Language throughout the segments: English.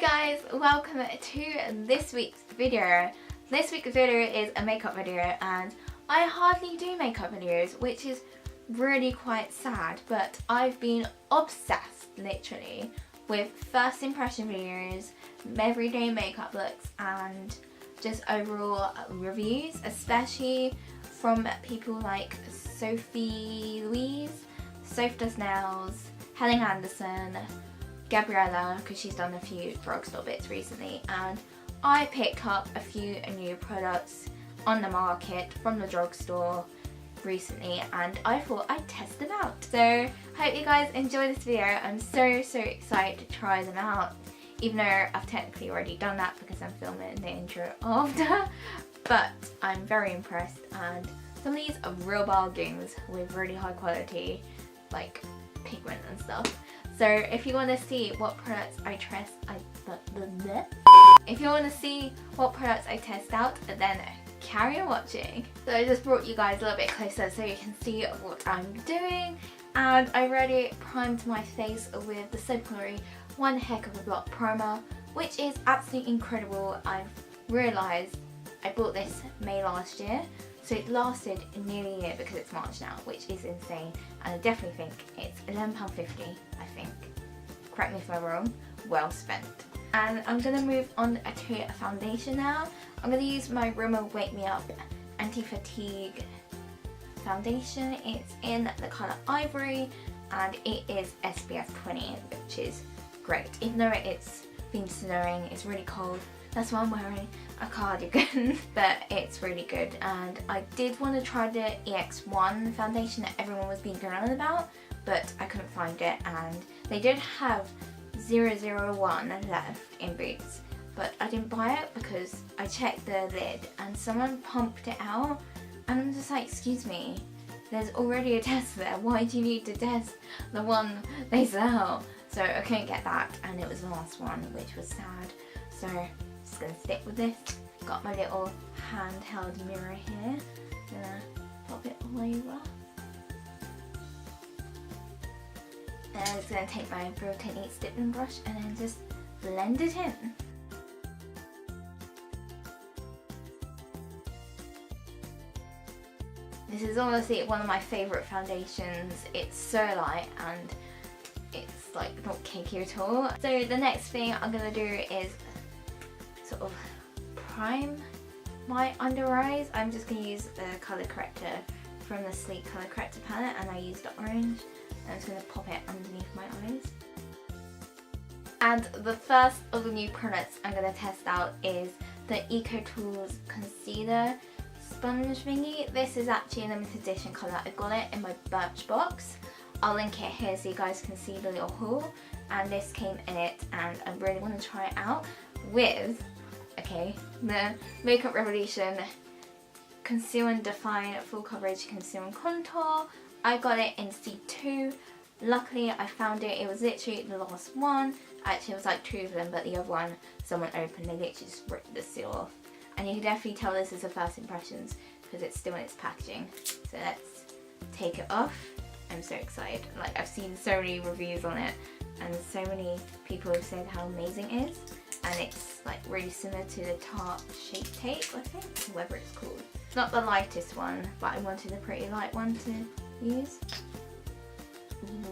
guys, welcome to this week's video. This week's video is a makeup video and I hardly do makeup videos, which is really quite sad, but I've been obsessed literally with first impression videos, everyday makeup looks and just overall reviews, especially from people like Sophie Louise, Soph Does Nails, Helen Anderson, Gabriella, because she's done a few drugstore bits recently, and I picked up a few new products on the market from the drugstore recently and I thought I'd test them out. So hope you guys enjoy this video. I'm so excited to try them out, even though I've technically already done that because I'm filming the intro after, but I'm very impressed and some of these are real bargains with really high quality like pigment and stuff. So if you want to see what products I test out, then carry on watching. So I just brought you guys a little bit closer so you can see what I'm doing, and I already primed my face with the Soapcolory One Heck of a Block primer, which is absolutely incredible. I've realised I bought this May last year, so it lasted nearly a year because it's March now, which is insane, and I definitely think it's £11.50, I think. Correct me if I'm wrong, well spent. And I'm going to move on to a foundation now. I'm going to use my Rimmel Wake Me Up Anti-Fatigue foundation. It's in the colour Ivory and it is SPF 20, which is great. Even though it's been snowing, it's really cold. That's why I'm wearing a cardigan, but it's really good. And I did want to try the EX1 foundation that everyone was being going on about, but I couldn't find it, and they did have 001 left in Boots, but I didn't buy it because I checked the lid and someone pumped it out and I'm just like, excuse me, there's already a test there, why do you need to test the one they sell? So I couldn't get that and it was the last one, which was sad. So just gonna stick with this. Got my little handheld mirror here, gonna pop it all over. And I'm just going to take my Real Technique stippling brush and then just blend it in. This is honestly one of my favourite foundations. It's so light and it's like not cakey at all. So the next thing I'm going to do is sort of prime my under eyes. I'm just going to use the colour corrector from the Sleek colour corrector palette, and I used the orange. I'm just going to pop it underneath my eyes. And the first of the new products I'm going to test out is the EcoTools Concealer Sponge thingy. This is actually a limited edition colour. I got it in my Birch box. I'll link it here so you guys can see the little haul. And this came in it and I really want to try it out with, okay, the Makeup Revolution Conceal and Define Full Coverage Conceal and Contour. I got it in C2. Luckily I found it, it was literally the last one. Actually it was like two of them, but the other one someone opened, they literally just ripped the seal off. And you can definitely tell this is a first impressions because it's still in its packaging. So let's take it off. I'm so excited. Like, I've seen so many reviews on it and so many people have said how amazing it is. And it's like really similar to the Tarte Shape Tape, I think, whatever it's called. It's not the lightest one, but I wanted a pretty light one to use.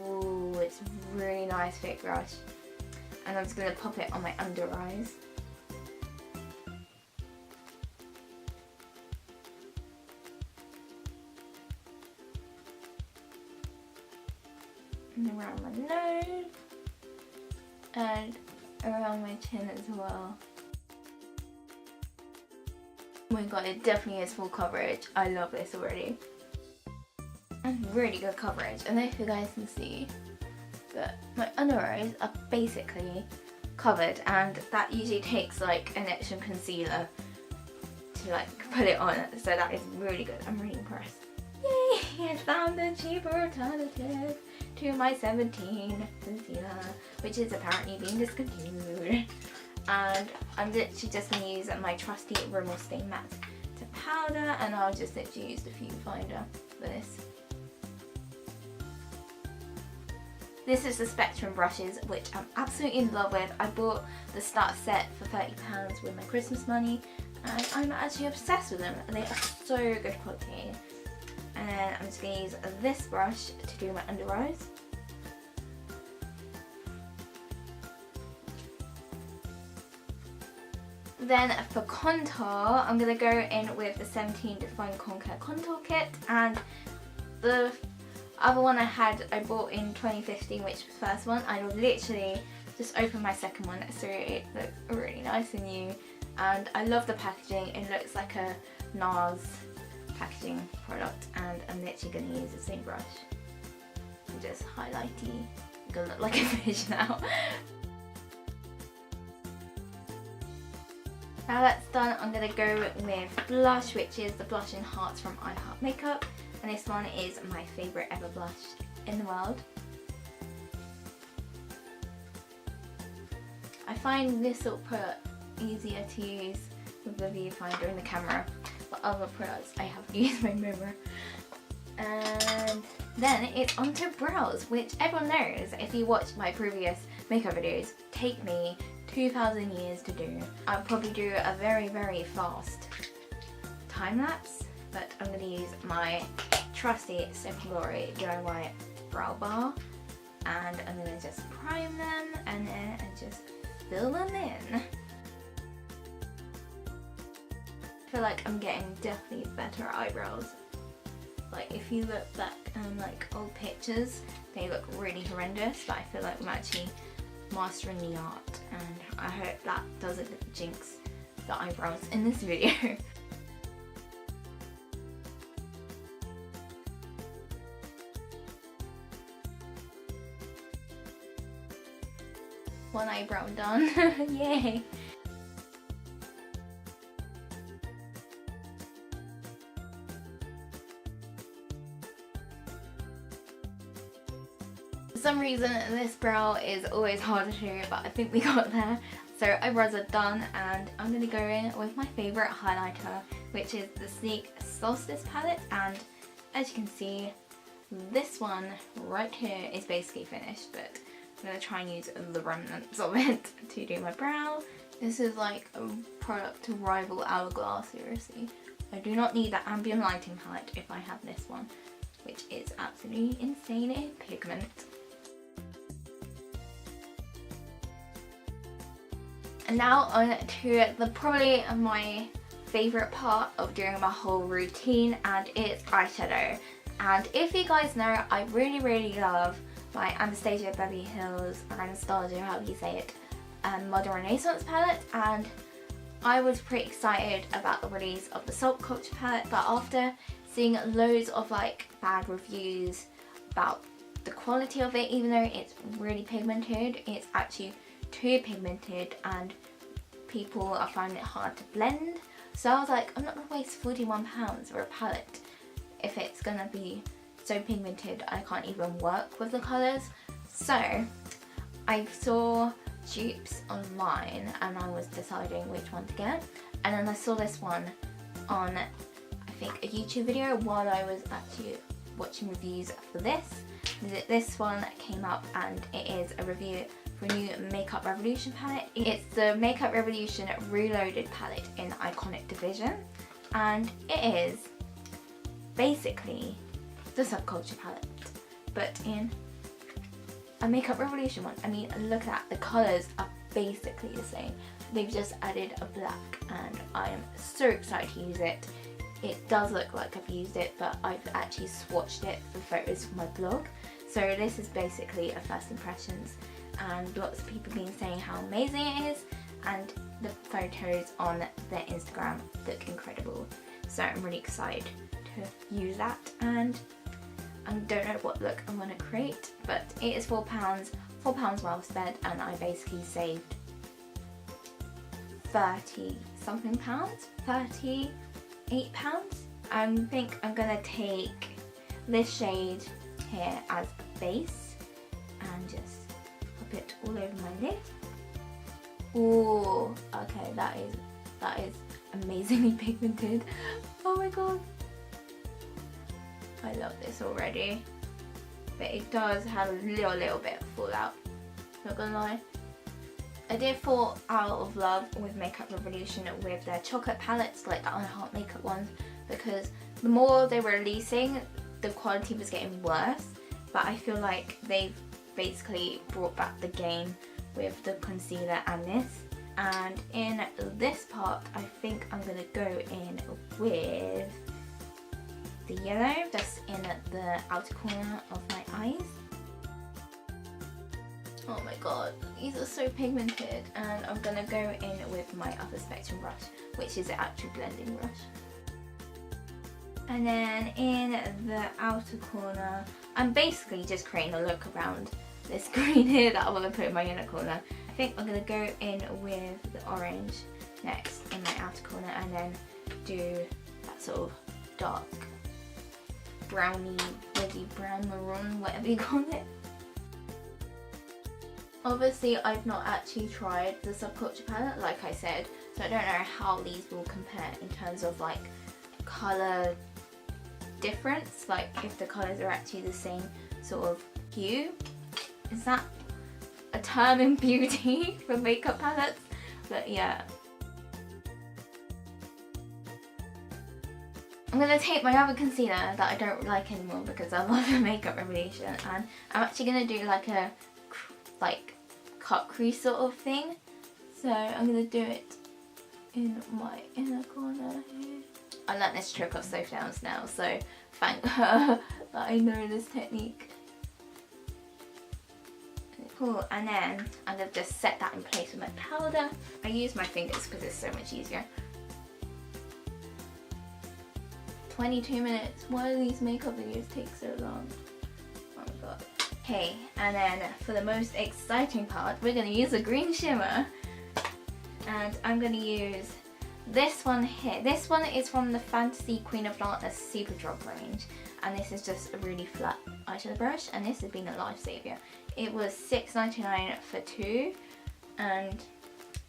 Ooh, it's really nice thick brush. And I'm just going to pop it on my under eyes. And around my nose. And around my chin as well. Oh my god, it definitely is full coverage. I love this already. And really good coverage. I don't know if you guys can see, but my under eyes are basically covered, and that usually takes like an extra concealer to like put it on. So that is really good. I'm really impressed. Yay! I found a cheaper alternative to my 17 concealer, which is apparently being discontinued. And I'm literally just going to use my trusty Rimmel Stay Matte to powder, and I'll just literally use the viewfinder for this. This is the Spectrum brushes, which I'm absolutely in love with. I bought the start set for £30 with my Christmas money, and I'm actually obsessed with them. They are so good quality. And I'm just going to use this brush to do my under eyes. Then for contour, I'm going to go in with the 17 Define Conquer Contour Kit, and the other one I bought in 2015, which was the first one. I literally just opened my second one, so it looks really nice and new. And I love the packaging. It looks like a NARS packaging product, and I'm literally going to use the same brush and just highlighty. I'm going to look like a fish now. Now that's done, I'm going to go with blush, which is the Blush in Hearts from I Heart Makeup. And this one is my favourite ever blush in the world. I find this sort of product easier to use with the viewfinder in the camera, but other products I have to use my mirror. And then it's onto brows, which everyone knows, if you watch my previous makeup videos, take me 2,000 years to do. I'll probably do a very, very fast time lapse, but I'm going to use my trusty Glory DIY brow bar, and I'm going to just prime them and then just fill them in. I feel like I'm getting definitely better eyebrows. Like if you look back like old pictures, they look really horrendous, but I feel like I'm actually mastering the art, and I hope that doesn't jinx the eyebrows in this video. One eyebrow done. Yay! For some reason this brow is always harder to do, but I think we got there. So eyebrows are done, and I'm going to go in with my favourite highlighter, which is the Sleek Solstice palette, and as you can see, this one right here is basically finished, but I'm going to try and use the remnants of it to do my brow. This is like a product to rival Hourglass, seriously. I do not need that ambient lighting palette if I have this one, which is absolutely insane in pigment. And now on to probably my favourite part of doing my whole routine, and it's eyeshadow. And if you guys know, I really love my Anastasia Beverly Hills, or Anastasia, however you say it, Modern Renaissance palette, and I was pretty excited about the release of the Salt Culture palette, but after seeing loads of like bad reviews about the quality of it, even though it's really pigmented, it's actually too pigmented and people are finding it hard to blend. So I was like, I'm not going to waste £41 for a palette if it's going to be so pigmented I can't even work with the colours. So I saw dupes online and I was deciding which one to get, and then I saw this one on I think a YouTube video while I was actually watching reviews for this. This one came up and it is a review for a new Makeup Revolution palette. It's the Makeup Revolution Reloaded palette in Iconic Division, and it is basically the Subculture palette but in a Makeup Revolution one. I mean, look at that, the colours are basically the same. They've just added a black, and I am so excited to use it. It does look like I've used it, but I've actually swatched it for photos for my blog. So this is basically a first impressions, and lots of people have been saying how amazing it is, and the photos on their Instagram look incredible. So I'm really excited to use that, and I don't know what look I'm going to create, but it is £4 well spent, and I basically saved 30 something pounds, £38. I think I'm going to take this shade here as a base and just pop it all over my lid. Ooh, okay, that is amazingly pigmented. Oh my god, I love this already. but it does have a little bit of fallout, not gonna lie. I did fall out of love with Makeup Revolution with their chocolate palettes, like the Unheart makeup ones, because the more they were releasing, the quality was getting worse, but I feel like they've basically brought back the game with the concealer and this. And in this part, I think I'm going to go in with the yellow, just in the outer corner of my eyes. Oh my god, these are so pigmented. And I'm going to go in with my Upper Spectrum brush, which is the actual blending brush. And then in the outer corner, I'm basically just creating a look around this green here that I want to put in my inner corner. I think I'm going to go in with the orange next in my outer corner, and then do that sort of dark browny, reddy brown maroon, whatever you call it. Obviously I've not actually tried the Subculture palette, like I said, so I don't know how these will compare in terms of like colour difference, like if the colours are actually the same sort of hue. Is that a term in beauty for makeup palettes? But yeah. I'm going to take my other concealer that I don't like anymore because I love the Makeup Revolution, and I'm actually going to do like a cut crease sort of thing. So I'm going to do it in my inner corner here. I learnt this trick off Sophie Downs now, so thank her that I know this technique. Cool, and then I'm going to just set that in place with my powder. I use my fingers because it's so much easier. 22 minutes. Why do these makeup videos take so long? Oh my god. Okay, and then for the most exciting part, we're going to use a green shimmer. And I'm going to use this one here. This one is from the Fantasy Queen of Darkness Superdrug range, and this is just a really flat eyeshadow brush, and this has been a lifesaver. It was $6.99 for two, and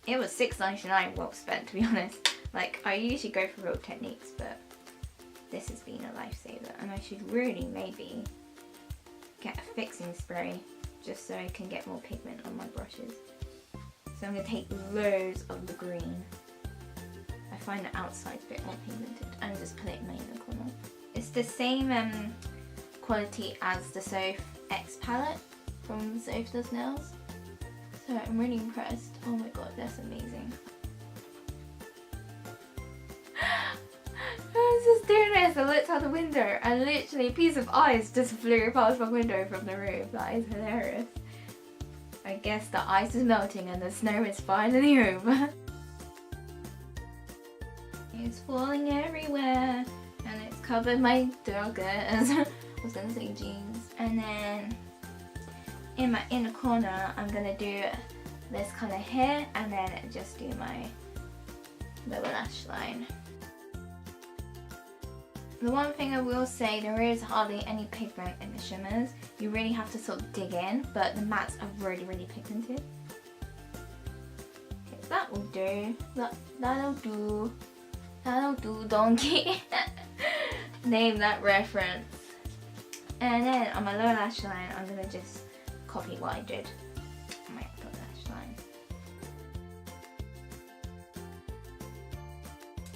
it was $6.99 well spent, to be honest. Like, I usually go for real techniques, but this has been a lifesaver, and I should really maybe get a fixing spray just so I can get more pigment on my brushes. So I'm going to take loads of the green. I find the outside a bit more pigmented, and just put it in my inner corner. It's the same quality as the Soph X palette from Soph Does Nails. So I'm really impressed. Oh my god, that's amazing. I was just doing this, I looked out the window and literally a piece of ice just flew past my window from the roof. That is hilarious. I guess the ice is melting and the snow is finally over. It's falling everywhere and it's covered my joggers. I was gonna say jeans. And then in my inner corner I'm gonna do this kind of hair, and then just do my lower lash line. The one thing I will say, there is hardly any pigment in the shimmers. You really have to sort of dig in, but the mattes are really pigmented. Okay, that will do. That'll do. That'll do, donkey. Name that reference. And then on my lower lash line, I'm gonna just copy what I did on my upper lash line.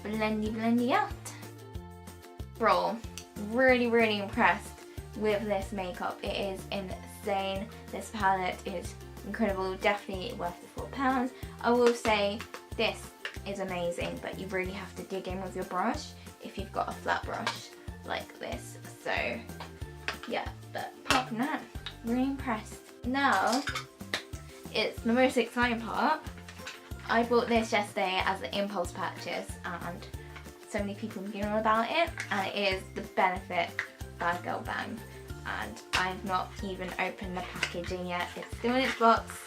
Blendy out. Bro, really impressed with this makeup. It is insane. This palette is incredible, definitely worth the £4. I will say this is amazing, but you really have to dig in with your brush if you've got a flat brush like this. So yeah, but apart from that, really impressed. Now it's the most exciting part. I bought this yesterday as an impulse purchase, and so many people have been on about it, and it is the Benefit Bad Girl Bang, and I've not even opened the packaging yet. It's still in its box.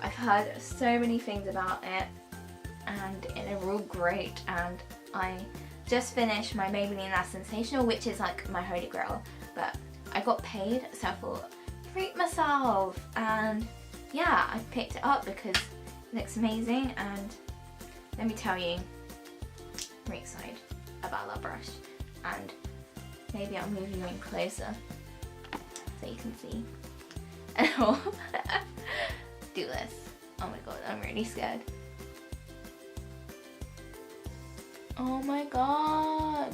I've heard so many things about it, and they're all great, and I just finished my Maybelline Last Sensational, which is like my holy grail, but I got paid, so I thought, treat myself, and yeah, I picked it up because it looks amazing, and let me tell you, I'm really excited about that brush, and Maybe I'll move you in closer so you can see. Do this. Oh my god, I'm really scared. Oh my god.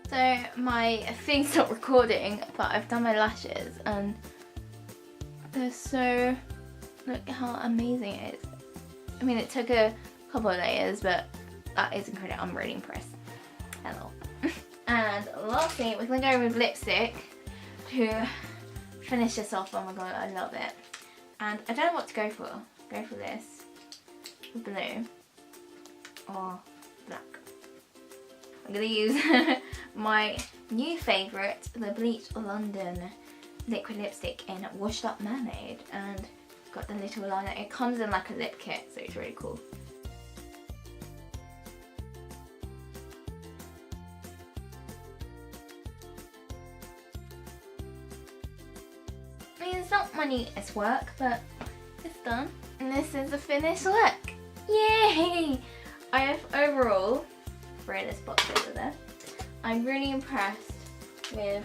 So my thing stopped recording, but I've done my lashes and they're so, look how amazing it is. I mean, it took a couple of layers, but that is incredible. I'm really impressed. Hello. And lastly, we're gonna go with lipstick to finish this off. Oh my god, I love it. And I don't know what to go for. Go for this. Blue. Or black. I'm gonna use my new favourite, the Bleach London liquid lipstick in Washed Up Mermaid, and got the little liner. It comes in like a lip kit, so it's really cool. I mean, it's not my neatest work, but it's done. And this is the finished look. Yay! I have overall, throw this box over there, I'm really impressed with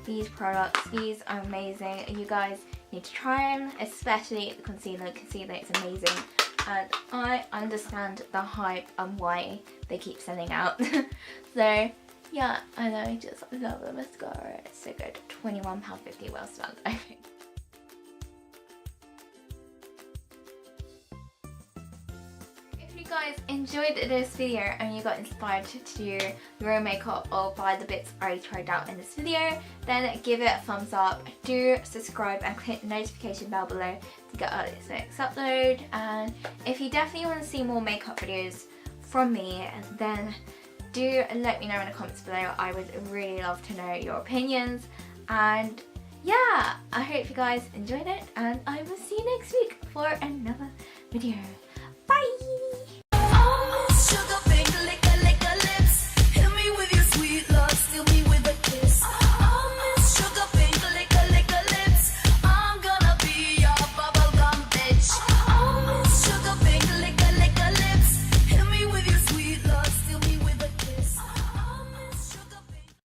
these products. These are amazing. You guys need to try them, especially the concealer. Concealer is amazing. And I understand the hype and why they keep selling out. So yeah, and I just love the mascara. It's so good. £21.50, well spent, I think. If you guys enjoyed this video and you got inspired to do your own makeup or buy the bits I tried out in this video, then give it a thumbs up. Do subscribe and click the notification bell below to get our next upload. And if you definitely want to see more makeup videos from me, then do let me know in the comments below. I would really love to know your opinions. And yeah, I hope you guys enjoyed it, and I will see you next week for another video.